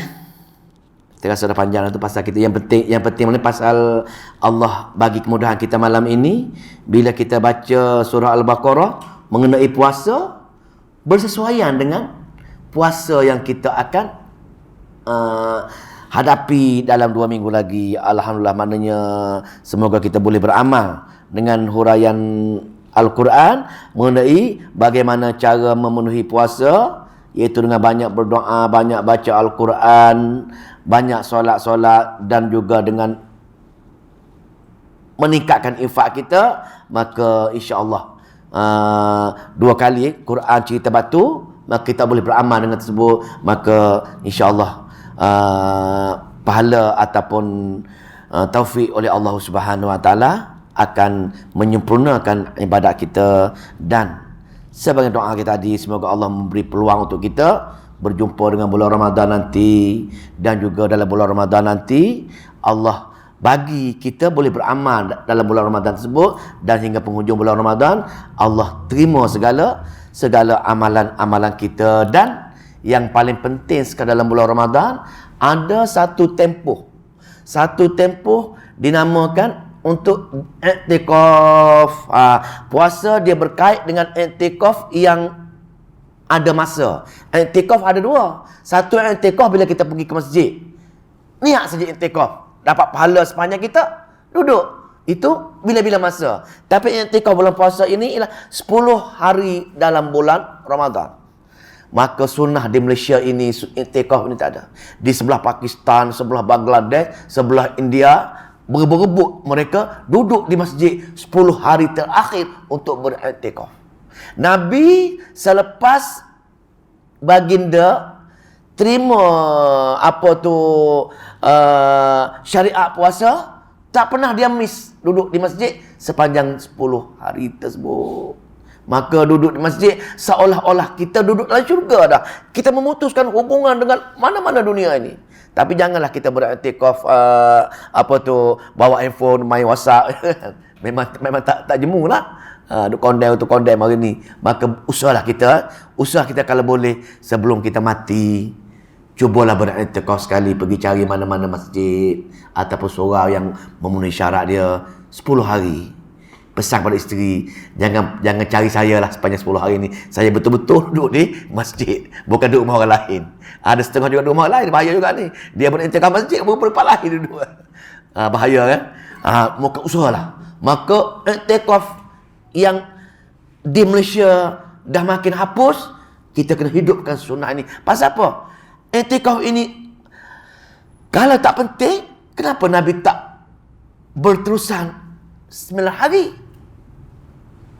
Kita rasa dah panjang tu pasal kita, yang penting mana pasal Allah bagi kemudahan kita malam ini. Bila kita baca surah Al-Baqarah mengenai puasa, bersesuaian dengan puasa yang kita akan hadapi dalam 2 minggu lagi. Alhamdulillah, maknanya semoga kita boleh beramal dengan huraian Al-Quran mengenai bagaimana cara memenuhi puasa, iaitu dengan banyak berdoa, banyak baca Al-Quran, banyak solat-solat, dan juga dengan meningkatkan infak kita. Maka insya-Allah 2 kali Quran cerita batu, maka kita boleh beramal dengan tersebut. Maka insya-Allah pahala ataupun taufik oleh Allah Subhanahu wa taala akan menyempurnakan ibadat kita. Dan sebagai doa kita tadi, semoga Allah memberi peluang untuk kita berjumpa dengan bulan Ramadan nanti, dan juga dalam bulan Ramadan nanti Allah bagi kita boleh beramal dalam bulan Ramadan tersebut, dan hingga penghujung bulan Ramadan Allah terima segala amalan-amalan kita. Dan yang paling penting sekali dalam bulan Ramadan, ada satu tempoh dinamakan untuk i'tikaf. Puasa dia berkait dengan i'tikaf yang ada masa. I'tikaf ada 2. Satu i'tikaf bila kita pergi ke masjid, niat saja i'tikaf, dapat pahala sepanjang kita duduk. Itu bila-bila masa. Tapi i'tikaf bulan puasa ini ialah 10 hari dalam bulan Ramadan. Maka sunnah di Malaysia ini, i'tikaf ini tak ada. Di sebelah Pakistan, sebelah Bangladesh, sebelah India, berebut mereka duduk di masjid 10 hari terakhir untuk beriktikaf. Nabi selepas baginda terima syariat puasa, tak pernah dia miss duduk di masjid sepanjang 10 hari tersebut. Maka duduk di masjid seolah-olah kita duduk dalam syurga dah. Kita memutuskan hubungan dengan mana-mana dunia ini. Tapi janganlah kita beriktikaf bawa handphone main WhatsApp. memang tak jemu lah. Duk kondem hari ni. Maka usaha kita kalau boleh sebelum kita mati, cubalah beriktikaf sekali, pergi cari mana-mana masjid ataupun surau yang memenuhi syarat dia 10 hari. Pesan pada isteri, jangan cari saya lah sepanjang 10 hari ni. Saya betul-betul duduk di masjid, bukan duduk rumah orang lain. Ada setengah juga duduk rumah orang lain, bahaya juga ni. Dia beriktikaf masjid, berupa lain duduk. Bahaya kan? Maka usahalah. Maka iktikaf yang di Malaysia dah makin hapus, kita kena hidupkan sunnah ini. Pasal apa? Iktikaf ini kalau tak penting, kenapa Nabi tak berterusan 9 hari?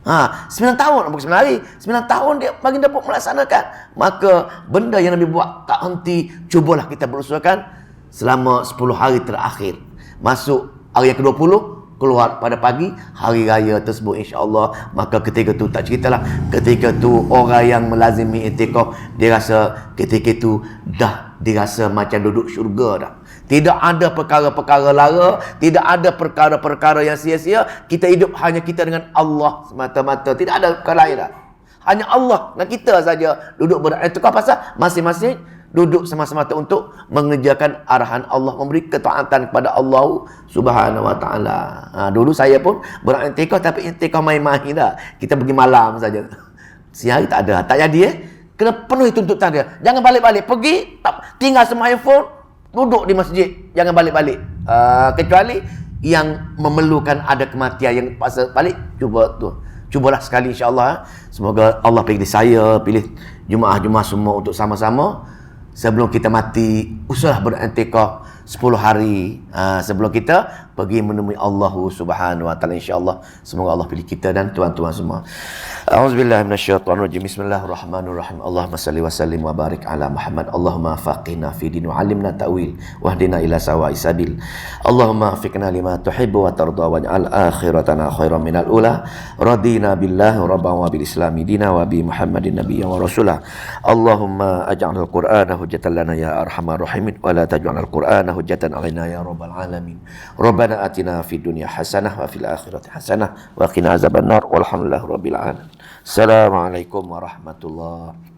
9 tahun, bukan 9 hari. 9 tahun dia baginda pun melaksanakan. Maka benda yang Nabi buat tak henti, cubalah kita berusahakan selama 10 hari terakhir. Masuk hari yang ke-20, keluar pada pagi hari raya tersebut, insya-Allah. Maka ketika tu tak ceritalah, ketika tu orang yang melazimi i'tikaf, dia rasa ketika itu dah dirasa macam duduk syurga dah. Tidak ada perkara-perkara lara, tidak ada perkara-perkara yang sia-sia. Kita hidup hanya kita dengan Allah semata-mata, tidak ada perkara lain dah. Hanya Allah dan kita saja duduk beriktikaf. Pasal masing-masing duduk semata-mata untuk mengerjakan arahan Allah, memberi ketaatan kepada Allah Subhanahu wa taala. Dulu saya pun beriktikaf, tapi iktikaf main-main dah. Kita pergi malam saja. Siang hari tak ada, tak jadi kena penuhi tuntutan dia. Jangan balik-balik, pergi tinggal semua handphone, duduk di masjid, jangan balik-balik. Kecuali yang memerlukan ada kematian yang paksa balik, cubalah sekali, insya-Allah. Semoga Allah pilih saya, pilih jemaah-jemaah semua untuk sama-sama sebelum kita mati, usahalah beriktikaf 10 hari sebelum kita pergi menemui Allah Subhanahu wa taala, insya-Allah. Semoga Allah pilih kita dan tuan-tuan semua. A'udzubillahi minasyaitonirrajim. Bismillahirrahmanirrahim. Allahumma salli wa sallim wa barik ala Muhammad. Allahumma faqihna fi din wa 'allimna ta'wil wahdina ila sawa'is sabil. Allahumma afiqna lima tuhibbu wa tarda waj'al akhiratana khairan minal ula. Radina billahi rabban wa bil islami dina wa bi Muhammadin nabiyyan wa rasulah. Allahumma aj'alil qur'ana hujjatan lana ya arhamar rahimin wa la taj'alil qur'ana hujjatan alaina ya rabbal alamin. Rabbana atina fid dunya hasanah wa fil akhirati hasanah wa qina azabannar walhamdulillahi rabbil alamin. Assalamualaikum warahmatullahi